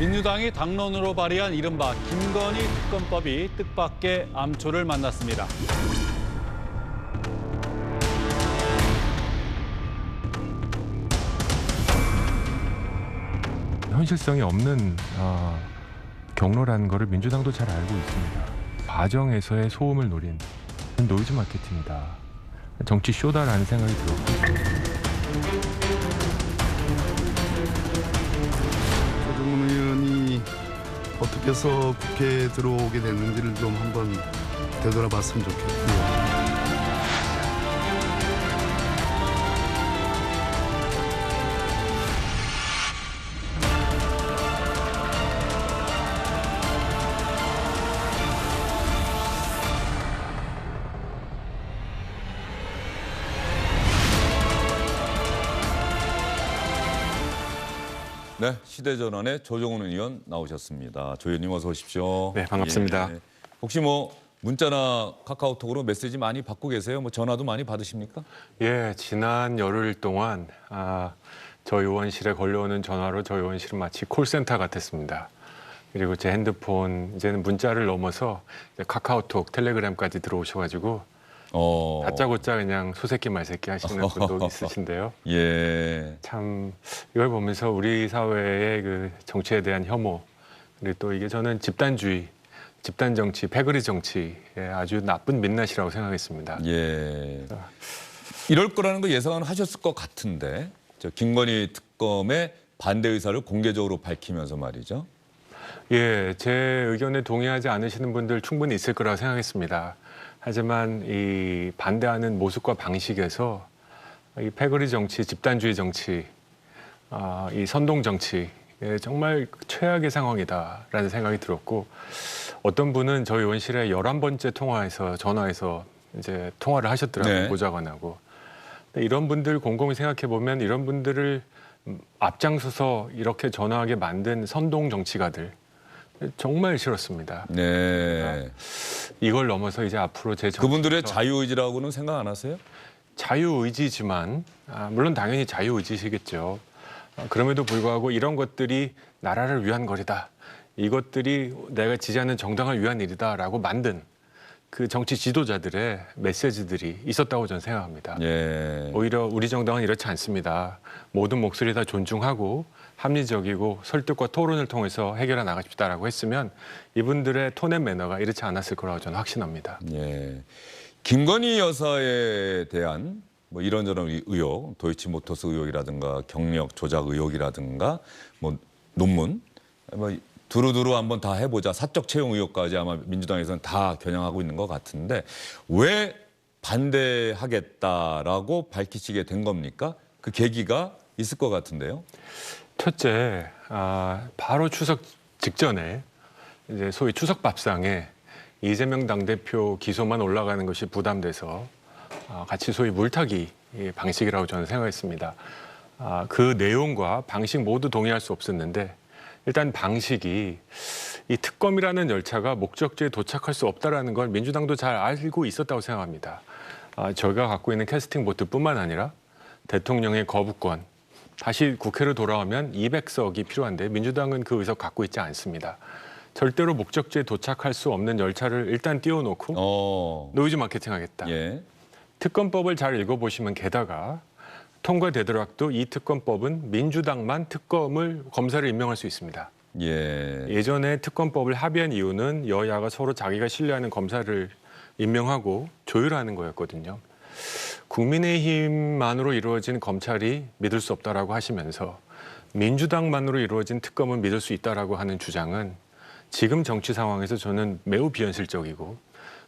민주당이 당론으로 발의한 이른바 김건희 특검법이 뜻밖의 암초를 만났습니다. 현실성이 없는 경로라는 것을 민주당도 잘 알고 있습니다. 과정에서의 소음을 노린 노이즈 마케팅이다. 정치 쇼다라는 생각이 들었고. 조정훈 의원이 어떻게 해서 국회에 들어오게 됐는지를 좀 한번 되돌아봤으면 좋겠고요. 네, 시대전환의 조정훈 의원 나오셨습니다. 조 의원님 어서 오십시오. 네, 반갑습니다. 예. 혹시 뭐 문자나 카카오톡으로 메시지 많이 받고 계세요? 뭐 전화도 많이 받으십니까? 예, 지난 열흘 동안 저희 의원실에 걸려오는 전화로 저희 의원실은 마치 콜센터 같았습니다. 그리고 제 핸드폰 이제는 문자를 넘어서 이제 카카오톡, 텔레그램까지 들어오셔가지고 다짜고짜 그냥 소새끼 말새끼 하시는 분도 있으신데요. 예. 참 이걸 보면서 우리 사회의 그 정치에 대한 혐오, 그리고 또 이게 저는 집단주의, 집단 정치, 패거리 정치의 아주 나쁜 민낯이라고 생각했습니다. 예. 이럴 거라는 거 예상은 하셨을 것 같은데, 저 김건희 특검의 반대 의사를 공개적으로 밝히면서 말이죠. 예, 제 의견에 동의하지 않으시는 분들 충분히 있을 거라고 생각했습니다. 하지만 이 반대하는 모습과 방식에서 이 패거리 정치, 집단주의 정치, 이 선동 정치 정말 최악의 상황이다라는 생각이 들었고, 어떤 분은 저희 의원실에 11번째 전화해서 이제 통화를 하셨더라고요. 네. 보좌관하고. 이런 분들 곰곰이 생각해 보면 이런 분들을 앞장서서 이렇게 전화하게 만든 선동 정치가들 정말 싫었습니다. 네. 이걸 넘어서 이제 앞으로 제 그분들의 자유의지라고는 생각 안 하세요? 자유의지지만 물론 당연히 자유의지시겠죠. 그럼에도 불구하고 이런 것들이 나라를 위한 거리다. 이것들이 내가 지지하는 정당을 위한 일이다라고 만든 그 정치 지도자들의 메시지들이 있었다고 저는 생각합니다. 예. 오히려 우리 정당은 이렇지 않습니다. 모든 목소리 다 존중하고 합리적이고 설득과 토론을 통해서 해결해 나가십시다라고 했으면 이분들의 톤앤 매너가 이렇지 않았을 거라고 저는 확신합니다. 예. 김건희 여사에 대한 뭐 이런저런 의혹, 도이치모터스 의혹이라든가 경력 조작 의혹이라든가 뭐 논문, 뭐 두루두루 한번 다 해보자. 사적 채용 의혹까지 아마 민주당에서는 다 겨냥하고 있는 것 같은데 왜 반대하겠다라고 밝히시게 된 겁니까? 그 계기가 있을 것 같은데요. 첫째, 바로 추석 직전에 이제 소위 추석 밥상에 이재명 당대표 기소만 올라가는 것이 부담돼서 같이 소위 물타기 방식이라고 저는 생각했습니다. 그 내용과 방식 모두 동의할 수 없었는데 일단 방식이 이 특검이라는 열차가 목적지에 도착할 수 없다라는 걸 민주당도 잘 알고 있었다고 생각합니다. 저희가 갖고 있는 캐스팅 보트뿐만 아니라 대통령의 거부권, 다시 국회로 돌아오면 200석이 필요한데 민주당은 그 의석 갖고 있지 않습니다. 절대로 목적지에 도착할 수 없는 열차를 일단 띄워놓고 노이즈 마케팅하겠다. 예. 특검법을 잘 읽어보시면 게다가 통과되더라도 이 특검법은 민주당만 검사를 임명할 수 있습니다. 예. 예전에 특검법을 합의한 이유는 여야가 서로 자기가 신뢰하는 검사를 임명하고 조율하는 거였거든요. 국민의힘만으로 이루어진 검찰이 믿을 수 없다라고 하시면서 민주당만으로 이루어진 특검은 믿을 수 있다라고 하는 주장은 지금 정치 상황에서 저는 매우 비현실적이고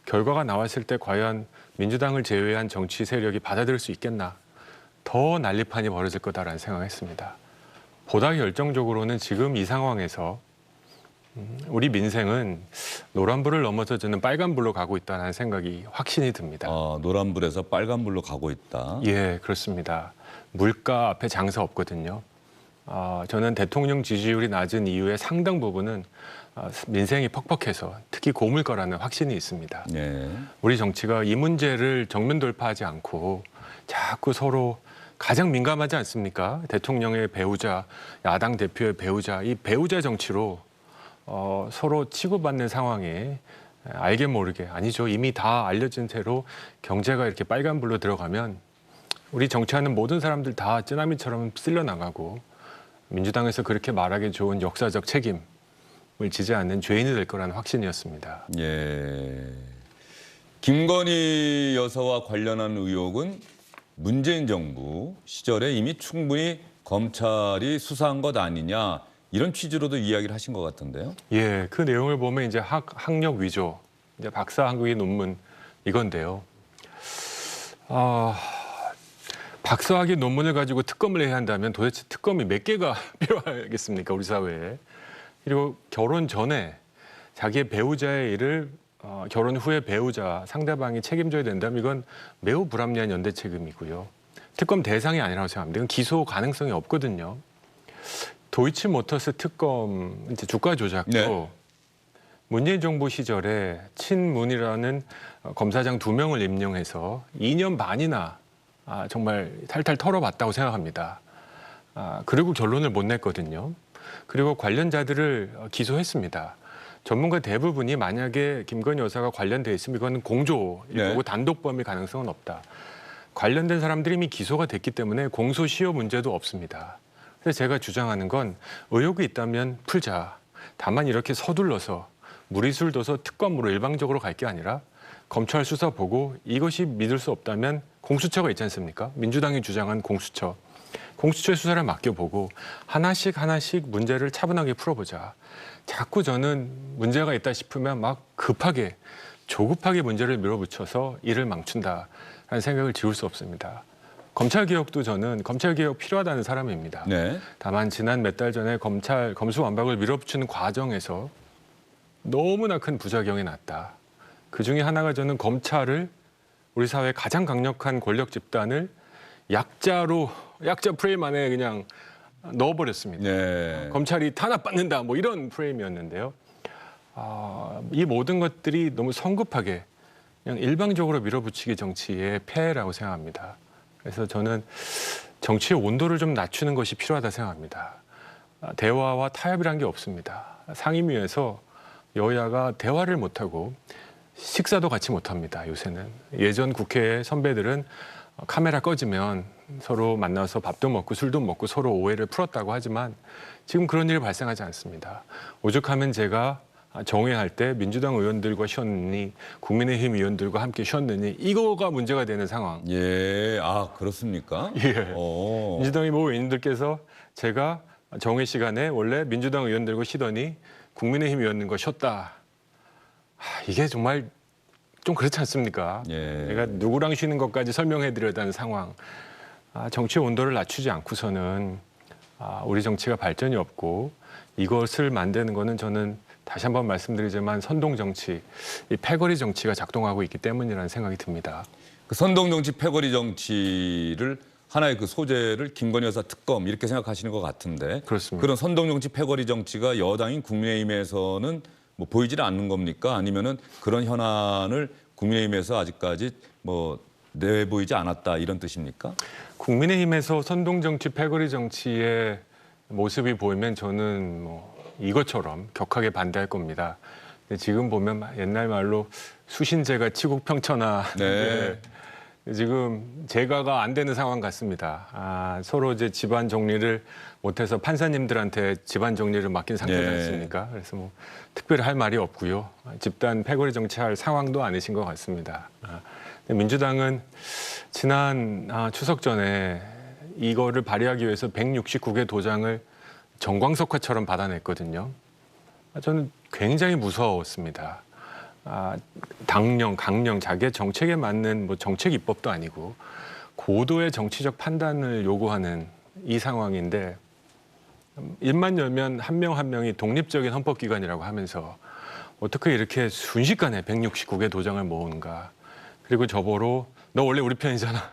결과가 나왔을 때 과연 민주당을 제외한 정치 세력이 받아들일 수 있겠나, 더 난리판이 벌어질 거다라는 생각을 했습니다. 보다 결정적으로는 지금 이 상황에서 우리 민생은 노란불을 넘어서 저는 빨간불로 가고 있다는 생각이 확신이 듭니다. 노란불에서 빨간불로 가고 있다. 예, 그렇습니다. 물가 앞에 장사 없거든요. 저는 대통령 지지율이 낮은 이유의 상당 부분은 민생이 퍽퍽해서 특히 고물가라는 확신이 있습니다. 예. 우리 정치가 이 문제를 정면 돌파하지 않고 자꾸 서로 가장 민감하지 않습니까? 대통령의 배우자, 야당 대표의 배우자, 이 배우자 정치로 서로 치고받는 상황에 알게 모르게, 아니죠, 이미 다 알려진 채로 경제가 이렇게 빨간불로 들어가면 우리 정치하는 모든 사람들 다 쓰나미처럼 쓸려나가고 민주당에서 그렇게 말하기 좋은 역사적 책임을 지지 않는 죄인이 될 거라는 확신이었습니다. 예. 김건희 여사와 관련한 의혹은 문재인 정부 시절에 이미 충분히 검찰이 수사한 것 아니냐, 이런 취지로도 이야기를 하신 것 같은데요. 예, 그 내용을 보면 이제 학력 위조, 이제 박사 학위 논문 이건데요. 박사학위 논문을 가지고 특검을 해야 한다면 도대체 특검이 몇 개가 필요하겠습니까, 우리 사회에. 그리고 결혼 전에 자기의 배우자의 일을 결혼 후에 배우자, 상대방이 책임져야 된다면 이건 매우 불합리한 연대 책임이고요. 특검 대상이 아니라고 생각합니다. 이건 기소 가능성이 없거든요. 도이치모터스 특검, 이제 주가 조작도 네. 문재인 정부 시절에 친문이라는 검사장 2명을 임명해서 2년 반이나 정말 탈탈 털어봤다고 생각합니다. 그리고 결론을 못 냈거든요. 그리고 관련자들을 기소했습니다. 전문가 대부분이 만약에 김건희 여사가 관련돼 있으면 이건 공조일 네. 거고 단독범일 가능성은 없다. 관련된 사람들이 이미 기소가 됐기 때문에 공소시효 문제도 없습니다. 그래서 제가 주장하는 건 의혹이 있다면 풀자. 다만 이렇게 서둘러서 무리수를 둬서 특검으로 일방적으로 갈 게 아니라 검찰 수사 보고 이것이 믿을 수 없다면 공수처가 있지 않습니까? 민주당이 주장한 공수처. 공수처의 수사를 맡겨보고 하나씩 문제를 차분하게 풀어보자. 자꾸 저는 문제가 있다 싶으면 막 급하게 조급하게 문제를 밀어붙여서 일을 망친다라는 생각을 지울 수 없습니다. 검찰개혁도 저는 검찰개혁 필요하다는 사람입니다. 네. 다만 지난 몇 달 전에 검찰 검수완박을 밀어붙이는 과정에서 너무나 큰 부작용이 났다. 그중에 하나가 저는 검찰을 우리 사회의 가장 강력한 권력 집단을 약자 프레임 안에 그냥 넣어버렸습니다. 네. 검찰이 탄압받는다 뭐 이런 프레임이었는데요. 이 모든 것들이 너무 성급하게 그냥 일방적으로 밀어붙이기 정치의 폐해라고 생각합니다. 그래서 저는 정치의 온도를 좀 낮추는 것이 필요하다 생각합니다. 대화와 타협이란 게 없습니다. 상임위에서 여야가 대화를 못하고 식사도 같이 못합니다. 요새는. 예전 국회 선배들은 카메라 꺼지면 서로 만나서 밥도 먹고 술도 먹고 서로 오해를 풀었다고 하지만 지금 그런 일이 발생하지 않습니다. 오죽하면 제가 정회할 때 민주당 의원들과 쉬었느니 국민의힘 의원들과 함께 쉬었느니 이거가 문제가 되는 상황. 예. 그렇습니까? 예. 오. 민주당 모 의원님들께서 제가 정회 시간에 원래 민주당 의원들과 쉬더니 국민의힘 의원들과 쉬었다. 이게 정말 좀 그렇지 않습니까? 예. 내가 누구랑 쉬는 것까지 설명해드려야 하는 상황. 정치의 온도를 낮추지 않고서는 우리 정치가 발전이 없고 이것을 만드는 거는 저는 다시 한번 말씀드리지만 선동 정치, 이 패거리 정치가 작동하고 있기 때문이라는 생각이 듭니다. 그 선동 정치, 패거리 정치를 하나의 그 소재를 김건희 여사 특검 이렇게 생각하시는 것 같은데 그렇습니다. 그런 선동 정치, 패거리 정치가 여당인 국민의힘에서는 뭐 보이질 않는 겁니까? 아니면은 그런 현안을 국민의힘에서 아직까지 뭐 내보이지 않았다 이런 뜻입니까? 국민의힘에서 선동 정치, 패거리 정치의 모습이 보이면 저는 뭐 이것처럼 격하게 반대할 겁니다. 근데 지금 보면 옛날 말로 수신제가 치국평천하. 네. 지금 제가가 안 되는 상황 같습니다. 서로 이제 집안 정리를 못해서 판사님들한테 집안 정리를 맡긴 상태지 네. 않습니까? 그래서 뭐 특별히 할 말이 없고요. 집단 패거리 정치할 상황도 아니신 것 같습니다. 민주당은 지난 추석 전에 이거를 발의하기 위해서 169개 도장을 정광석화처럼 받아냈거든요. 저는 굉장히 무서웠습니다. 강령, 자기의 정책에 맞는 뭐 정책 입법도 아니고 고도의 정치적 판단을 요구하는 이 상황인데 입만 열면 한 명 한 명이 독립적인 헌법기관이라고 하면서 어떻게 이렇게 순식간에 169개 도장을 모으는가. 그리고 저보로 너 원래 우리 편이잖아.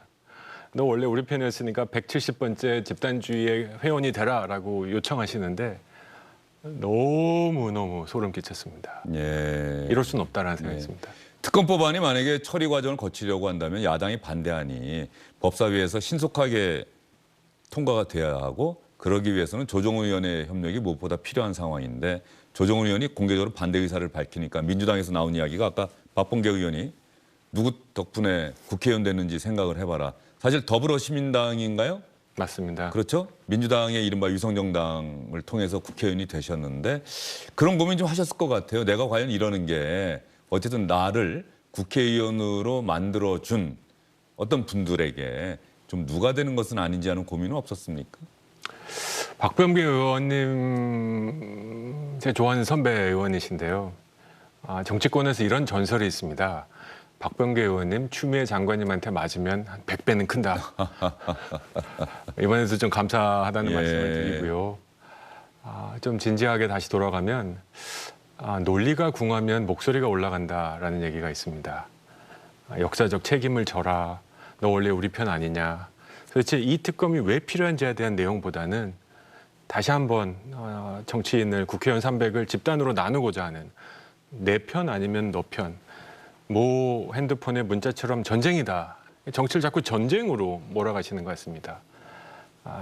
너 원래 우리 편이었으니까 170번째 집단주의의 회원이 되라라고 요청하시는데 너무너무 소름 끼쳤습니다. 예. 이럴 수는 없다라는 생각이었습니다. 특검 법안이 만약에 처리 과정을 거치려고 한다면 야당이 반대하니 법사위에서 신속하게 통과가 돼야 하고 그러기 위해서는 조정훈 의원의 협력이 무엇보다 필요한 상황인데 조정훈 의원이 공개적으로 반대 의사를 밝히니까 민주당에서 나온 이야기가 아까 박범계 의원이 누구 덕분에 국회의원 됐는지 생각을 해봐라. 사실 더불어시민당인가요? 맞습니다. 그렇죠? 민주당의 이른바 위성정당을 통해서 국회의원이 되셨는데 그런 고민 좀 하셨을 것 같아요. 내가 과연 이러는 게 어쨌든 나를 국회의원으로 만들어준 어떤 분들에게 좀 누가 되는 것은 아닌지 하는 고민은 없었습니까? 박범계 의원님 제 좋아하는 선배 의원이신데요. 정치권에서 이런 전설이 있습니다. 박범계 의원님 추미애 장관님한테 맞으면 한 100배는 큰다. 이번에도 좀 감사하다는 예. 말씀을 드리고요. 좀 진지하게 다시 돌아가면 논리가 궁하면 목소리가 올라간다라는 얘기가 있습니다. 역사적 책임을 져라. 너 원래 우리 편 아니냐. 도대체 이 특검이 왜 필요한지에 대한 내용보다는 다시 한번 정치인을 국회의원 300을 집단으로 나누고자 하는 내 편 아니면 너 편. 모 핸드폰의 문자처럼 전쟁이다. 정치를 자꾸 전쟁으로 몰아가시는 것 같습니다.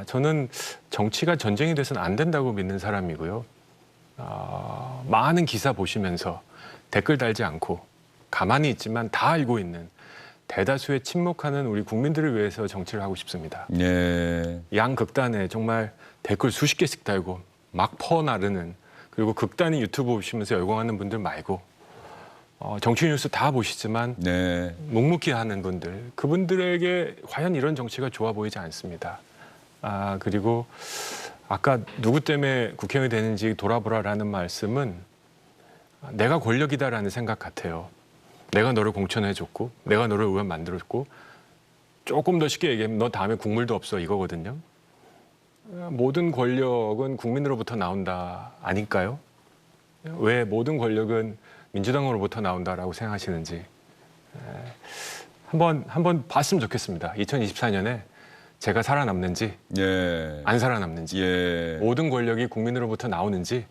저는 정치가 전쟁이 돼서는 안 된다고 믿는 사람이고요. 많은 기사 보시면서 댓글 달지 않고 가만히 있지만 다 알고 있는 대다수의 침묵하는 우리 국민들을 위해서 정치를 하고 싶습니다. 예. 양극단에 정말 댓글 수십 개씩 달고 막 퍼나르는 그리고 극단의 유튜브 보시면서 열광하는 분들 말고 정치 뉴스 다 보시지만 네. 묵묵히 하는 분들 그분들에게 과연 이런 정치가 좋아 보이지 않습니다. 그리고 아까 누구 때문에 국회의원이 되는지 돌아보라라는 말씀은 내가 권력이다라는 생각 같아요. 내가 너를 공천해줬고 내가 너를 의원 만들었고 조금 더 쉽게 얘기하면 너 다음에 국물도 없어 이거거든요. 모든 권력은 국민으로부터 나온다 아닐까요? 왜 모든 권력은 민주당으로부터 나온다라고 생각하시는지 한번 봤으면 좋겠습니다. 2024년에 제가 살아남는지 예. 안 살아남는지 예. 모든 권력이 국민으로부터 나오는지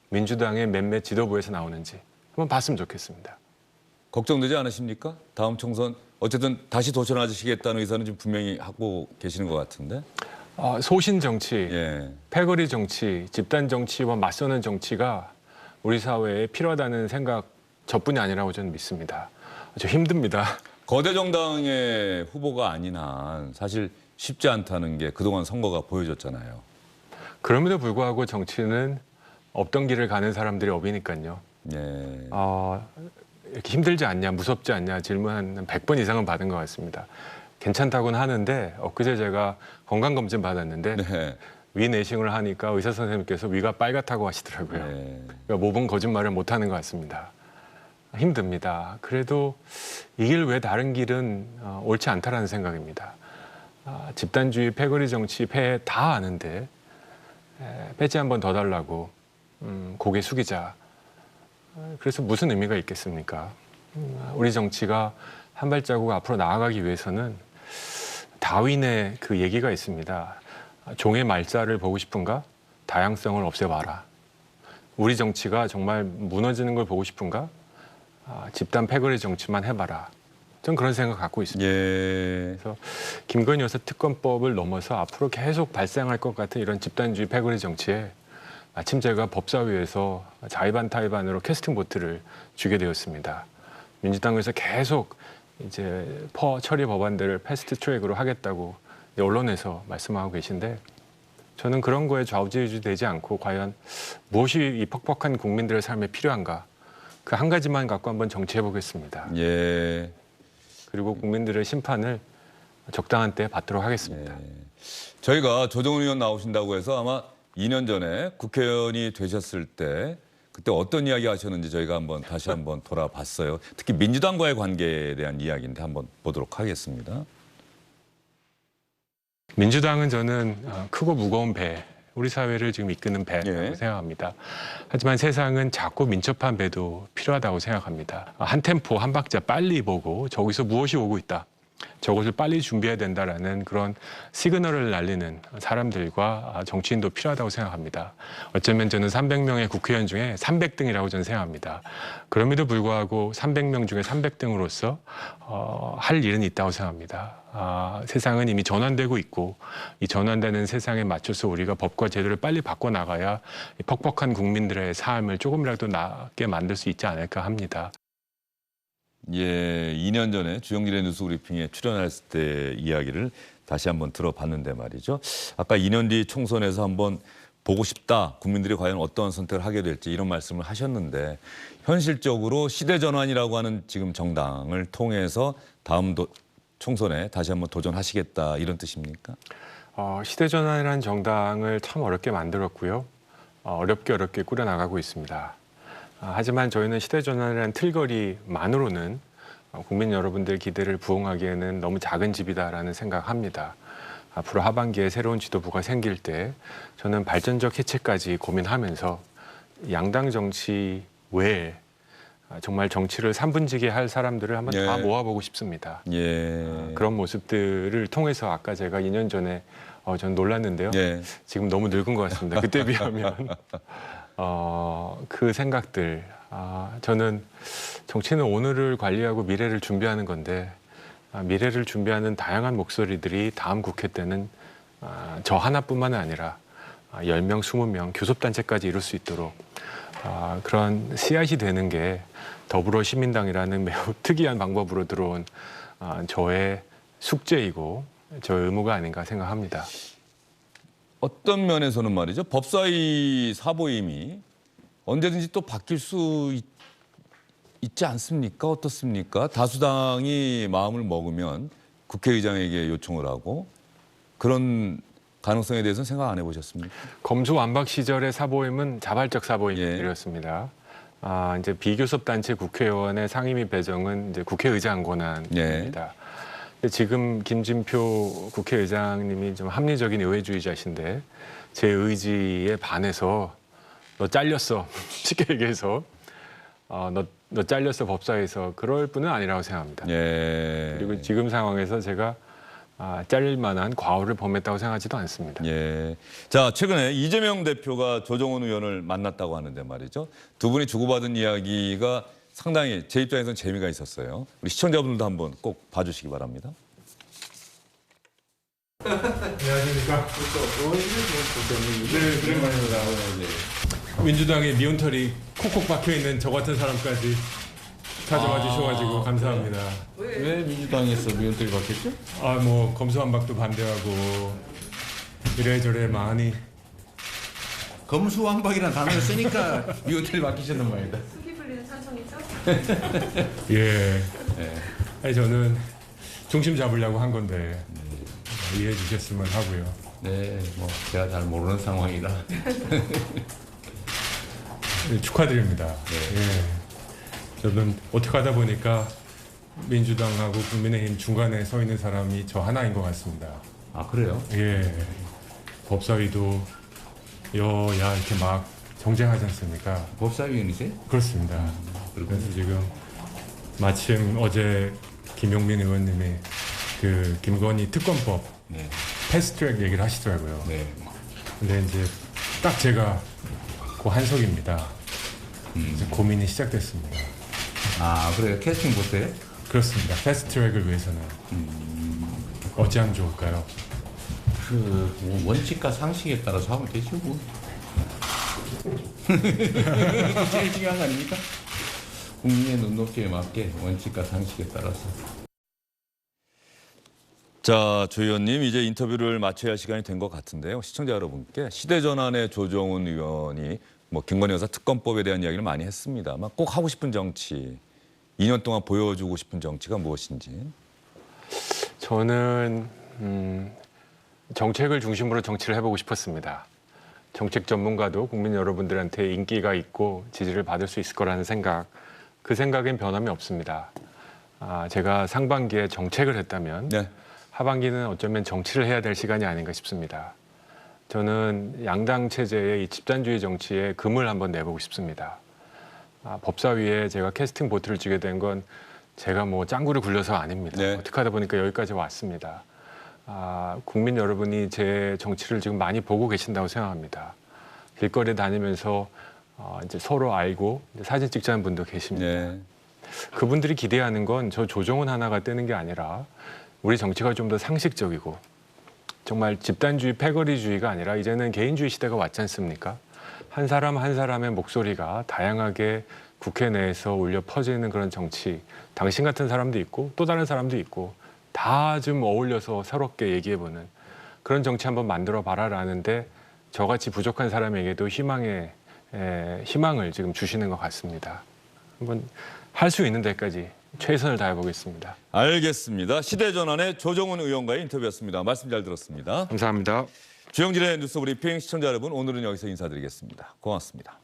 민주당의 몇몇 지도부에서 나오는지 한번 봤으면 좋겠습니다. 걱정되지 않으십니까? 다음 총선 어쨌든 다시 도전하시겠다는 의사는 좀 분명히 하고 계시는 것 같은데. 소신 정치, 예. 패거리 정치, 집단 정치와 맞서는 정치가 우리 사회에 필요하다는 생각 저뿐이 아니라고 저는 믿습니다. 저 힘듭니다. 거대 정당의 후보가 아닌 한 사실 쉽지 않다는 게 그동안 선거가 보여줬잖아요. 그럼에도 불구하고 정치는 없던 길을 가는 사람들이 업이니까요. 예. 이렇게 힘들지 않냐, 무섭지 않냐 질문 한 100번 이상은 받은 것 같습니다. 괜찮다고는 하는데 엊그제 제가 건강검진 받았는데 네. 위 내시경을 하니까 의사 선생님께서 위가 빨갛다고 하시더라고요. 네. 그러니까 모분 거짓말을 못하는 것 같습니다. 힘듭니다. 그래도 이 길 외 다른 길은 옳지 않다라는 생각입니다. 집단주의, 패거리 정치, 폐해 다 아는데 배지 한 번 더 달라고 고개 숙이자. 그래서 무슨 의미가 있겠습니까? 우리 정치가 한 발자국 앞으로 나아가기 위해서는 다윈의 그 얘기가 있습니다. 종의 말자를 보고 싶은가? 다양성을 없애봐라. 우리 정치가 정말 무너지는 걸 보고 싶은가? 집단 패거리 정치만 해봐라. 전 그런 생각 갖고 있습니다. 예. 그래서 김건희 여사 특검법을 넘어서 앞으로 계속 발생할 것 같은 이런 집단주의 패거리 정치에 마침 제가 법사위에서 자의반타의반으로 캐스팅 보트를 주게 되었습니다. 민주당에서 계속 이제 처리 법안들을 패스트 트랙으로 하겠다고 언론에서 말씀하고 계신데 저는 그런 거에 좌우지우지되지 않고 과연 무엇이 이 퍽퍽한 국민들의 삶에 필요한가 그 한 가지만 갖고 한번 정치해 보겠습니다. 예. 그리고 국민들의 심판을 적당한 때 받도록 하겠습니다. 예. 저희가 조정훈 의원 나오신다고 해서 아마 2년 전에 국회의원이 되셨을 때 그때 어떤 이야기 하셨는지 저희가 다시 한번 돌아봤어요. 특히 민주당과의 관계에 대한 이야기인데 한번 보도록 하겠습니다. 민주당은 저는 크고 무거운 배, 우리 사회를 지금 이끄는 배라고 예. 생각합니다. 하지만 세상은 작고 민첩한 배도 필요하다고 생각합니다. 한 템포, 한 박자 빨리 보고 저기서 무엇이 오고 있다. 저것을 빨리 준비해야 된다라는 그런 시그널을 날리는 사람들과 정치인도 필요하다고 생각합니다. 어쩌면 저는 300명의 국회의원 중에 300등이라고 저는 생각합니다. 그럼에도 불구하고 300명 중에 300등으로서 할 일은 있다고 생각합니다. 세상은 이미 전환되고 있고 이 전환되는 세상에 맞춰서 우리가 법과 제도를 빨리 바꿔나가야 이 퍽퍽한 국민들의 삶을 조금이라도 낫게 만들 수 있지 않을까 합니다. 예, 2년 전에 주영진의 뉴스 브리핑에 출연했을 때 이야기를 다시 한번 들어봤는데 말이죠. 아까 2년 뒤 총선에서 한번 보고 싶다. 국민들이 과연 어떤 선택을 하게 될지 이런 말씀을 하셨는데 현실적으로 시대전환이라고 하는 지금 정당을 통해서 다음 총선에 다시 한번 도전하시겠다 이런 뜻입니까? 시대전환이라는 정당을 참 어렵게 만들었고요. 어렵게 꾸려나가고 있습니다. 하지만 저희는 시대전환이라는 틀거리만으로는 국민 여러분들 기대를 부응하기에는 너무 작은 집이다라는 생각합니다. 앞으로 하반기에 새로운 지도부가 생길 때 저는 발전적 해체까지 고민하면서 양당 정치 외에 정말 정치를 3분지게 할 사람들을 한번 다 모아보고 싶습니다. 그런 모습들을 통해서 아까 제가 2년 전에 전 놀랐는데요. 지금 너무 늙은 것 같습니다. 그때 비하면. 그 생각들. 저는 정치는 오늘을 관리하고 미래를 준비하는 건데 미래를 준비하는 다양한 목소리들이 다음 국회 때는 저 하나뿐만 아니라 10명, 20명, 교섭단체까지 이룰 수 있도록 그런 씨앗이 되는 게 더불어시민당이라는 매우 특이한 방법으로 들어온 저의 숙제이고 저의 의무가 아닌가 생각합니다. 어떤 면에서는 말이죠. 법사위 사보임이 언제든지 또 바뀔 수 있지 않습니까? 어떻습니까? 다수당이 마음을 먹으면 국회의장에게 요청을 하고 그런 가능성에 대해서는 생각 안 해보셨습니까? 검수완박 시절의 사보임은 자발적 사보임이었습니다. 이제 비교섭 단체 국회의원의 상임위 배정은 이제 국회의장 권한입니다. 지금 김진표 국회의장님이 좀 합리적인 의회주의자신데 제 의지에 반해서 너 잘렸어 쉽게 얘기해서 너 잘렸어 법사위에서 그럴 뿐은 아니라고 생각합니다. 그리고 지금 상황에서 제가 잘릴 만한 과오를 범했다고 생각하지도 않습니다. 자, 최근에 이재명 대표가 조정훈 의원을 만났다고 하는데 말이죠. 두 분이 주고받은 이야기가 상당히 제 입장에서는 재미가 있었어요. 우리 시청자분들도 한번 꼭 봐주시기 바랍니다. 안녕하십니까. 네, 오랜만입니다. 민주당의 미운털이 콕콕 박혀있는 저 같은 사람까지 찾아와 주셔가지고 감사합니다. 왜 민주당에서 미운털이 박혔죠? 뭐 검수완박도 반대하고 이래저래 많이. 검수완박이라는 단어를 쓰니까 미운털이 박히셨단 말이다. 수기 불리는 찬성이죠? 예. 아니 저는 중심 잡으려고 한 건데 이해해 주셨으면 하고요. 네, 뭐 제가 잘 모르는 상황이라. 축하드립니다. 예. 저는 어떻게 하다 보니까 민주당하고 국민의힘 중간에 서 있는 사람이 저 하나인 것 같습니다. 아, 그래요? 예. 법사위도 여야 이렇게 막 정쟁하지 않습니까? 법사위원이세요? 그렇습니다. 그래서 지금 마침 어제 김용민 의원님이 그 김건희 특검법 패스트트랙 얘기를 하시더라고요. 근데 이제 딱 제가 그 한석입니다. 이제 고민이 시작됐습니다. 아, 그래요? 캐스팅 보세요? 그렇습니다. 패스트트랙을 위해서는 어찌 하면 좋을까요? 뭐 원칙과 상식에 따라서 하면 되죠, 뭐. 제일 중요한 거 아닙니까? 국민의 눈높이에 맞게 원칙과 상식에 따라서. 자, 조 의원님 이제 인터뷰를 마쳐야 할 시간이 된 것 같은데요. 시청자 여러분께 시대전환의 조정훈 의원이 뭐 김건희 여사 특검법에 대한 이야기를 많이 했습니다만 꼭 하고 싶은 정치, 2년 동안 보여주고 싶은 정치가 무엇인지. 저는 정책을 중심으로 정치를 해보고 싶었습니다. 정책 전문가도 국민 여러분들한테 인기가 있고 지지를 받을 수 있을 거라는 생각, 그 생각엔 변함이 없습니다. 제가 상반기에 정책을 했다면 하반기는 어쩌면 정치를 해야 될 시간이 아닌가 싶습니다. 저는 양당 체제의 이 집단주의 정치에 금을 한번 내보고 싶습니다. 법사위에 제가 캐스팅 보트를 쥐게 된 건 제가 뭐 짱구를 굴려서 아닙니다. 네. 어떻게 하다 보니까 여기까지 왔습니다. 국민 여러분이 제 정치를 지금 많이 보고 계신다고 생각합니다. 길거리에 다니면서 이제 서로 알고 이제 사진 찍자는 분도 계십니다. 네. 그분들이 기대하는 건 저 조정훈 하나가 뜨는 게 아니라 우리 정치가 좀 더 상식적이고 정말 집단주의, 패거리주의가 아니라 이제는 개인주의 시대가 왔지 않습니까? 한 사람 한 사람의 목소리가 다양하게 국회 내에서 울려 퍼지는 그런 정치. 당신 같은 사람도 있고 또 다른 사람도 있고 다 좀 어울려서 새롭게 얘기해보는 그런 정치 한번 만들어 봐라라는데 저같이 부족한 사람에게도 희망을 지금 주시는 것 같습니다. 한번 할 수 있는 데까지 최선을 다해 보겠습니다. 알겠습니다. 시대전환의 조정훈 의원과의 인터뷰였습니다. 말씀 잘 들었습니다. 감사합니다. 주영진의 뉴스 브리핑 시청자 여러분, 오늘은 여기서 인사드리겠습니다. 고맙습니다.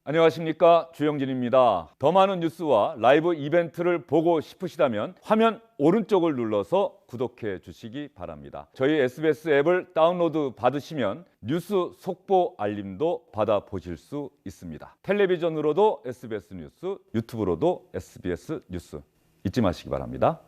안녕하십니까, 주영진입니다. 더 많은 뉴스와 라이브 이벤트를 보고 싶으시다면 화면 오른쪽을 눌러서 구독해 주시기 바랍니다. 저희 SBS 앱을 다운로드 받으시면 뉴스 속보 알림도 받아보실 수 있습니다. 텔레비전으로도 SBS 뉴스, 유튜브로도 SBS 뉴스 잊지 마시기 바랍니다.